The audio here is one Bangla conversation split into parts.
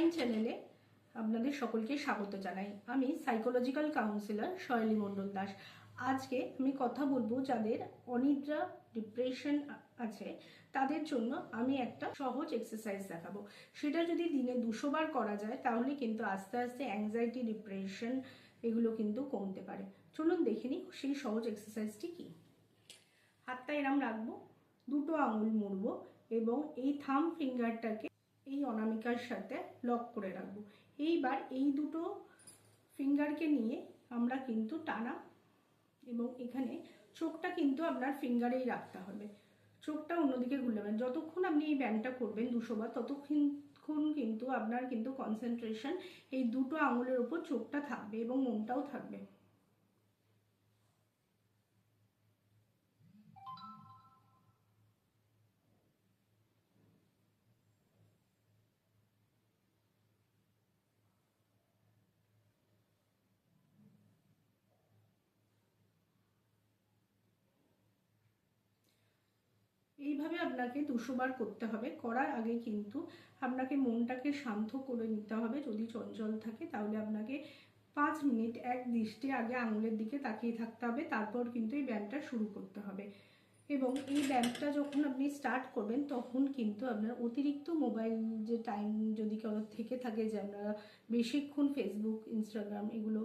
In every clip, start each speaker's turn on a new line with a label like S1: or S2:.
S1: অনলাইন চ্যানেলে আপনাদের সকলকে স্বাগত জানাই। আমি সাইকোলজিক্যাল কাউন্সিলর শৈলী মণ্ডল দাস। আজকে আমি কথা বলবো যাদের অনিদ্রা, ডিপ্রেশন আছে তাদের জন্য আমি একটা সহজ এক্সারসাইজ দেখাবো। সেটা যদি দিনে 200 বার করা যায় তাহলে কিন্তু আস্তে আস্তে অ্যাংজাইটি, ডিপ্রেশন এগুলো কিন্তু কমতে পারে। চলুন দেখে নিই সেই সহজ এক্সারসাইজটি কি। হাতটা এরম রাখবো, দুটো আঙুল মুড়বো এবং এই থাম ফিঙ্গারটাকে এই অনামিকার সাথে লক করে রাখবো। এইবার এই দুটো ফিঙ্গারকে নিয়ে আমরা কিন্তু টানা এবং এখানে চোখটা কিন্তু আপনার ফিঙ্গারেই রাখতে হবে, চোখটা অন্যদিকে ঘুরবেন। যতক্ষণ আপনি এই ব্যায়ামটা করবেন 200 বার ততক্ষণ কিন্তু আপনার কিন্তু কনসেন্ট্রেশন এই দুটো আঙুলের ওপর চোখটা থাকবে এবং মনটাও থাকবে। এইভাবে আপনাকে 200 বার করতে হবে। করার আগে কিন্তু আপনাকে মনটাকে শান্ত করে নিতে হবে। যদি চঞ্চল থাকে তাহলে আপনাকে 5 মিনিট এক দৃষ্টে আগে আঙুলের দিকে তাকিয়ে থাকতে হবে, তারপর কিন্তু এই ব্যায়ামটা শুরু করতে হবে। এবং এই ব্যায়ামটা যখন আপনি স্টার্ট করবেন তখন কিন্তু আপনার অতিরিক্ত মোবাইল যে টাইম যদি কারো থেকে থাকে, যে আপনারা বেশিক্ষণ ফেসবুক, ইনস্টাগ্রাম এগুলো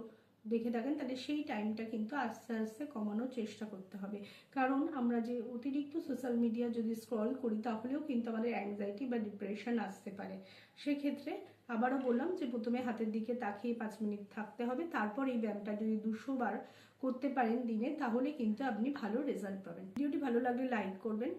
S1: দেখে থাকেন, তাহলে সেই টাইমটা কিন্তু আস্তে আস্তে কমানোর চেষ্টা করতে হবে। কারণ আমরা যে অতিরিক্ত সোশ্যাল মিডিয়া যদি স্ক্রল করি তাহলেও কিন্তু আমাদের অ্যাংজাইটি বা ডিপ্রেশন আসতে পারে। সেক্ষেত্রে আবারও বললাম যে প্রথমে হাতের দিকে তাকিয়ে 5 মিনিট থাকতে হবে, তারপর এই ব্যায়ামটা যদি 200 বার করতে পারেন দিনে তাহলে কিন্তু আপনি ভালো রেজাল্ট পাবেন। ভিডিওটি ভালো লাগলে লাইক করবেন,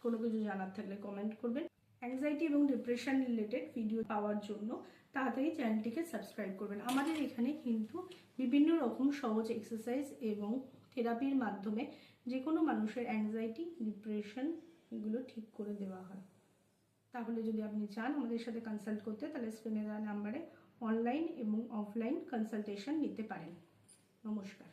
S1: কোনো কিছু জানার থাকলে কমেন্ট করবেন। অ্যাংজাইটি এবং ডিপ্রেশন রিলেটেড ভিডিও পাওয়ার জন্য তাড়াতাড়ি চ্যানেলটিকে সাবস্ক্রাইব করবেন। আমাদের এখানে কিন্তু বিভিন্ন রকম সহজ এক্সারসাইজ এবং থেরাপির মাধ্যমে যে কোনো মানুষের অ্যাংজাইটি, ডিপ্রেশন এগুলো ঠিক করে দেওয়া হয়। তাহলে যদি আপনি চান আমাদের সাথে কনসাল্ট করতে, তাহলে স্ক্রিনে দেওয়া নাম্বারে অনলাইন এবং অফলাইন কনসালটেশন নিতে পারেন। নমস্কার।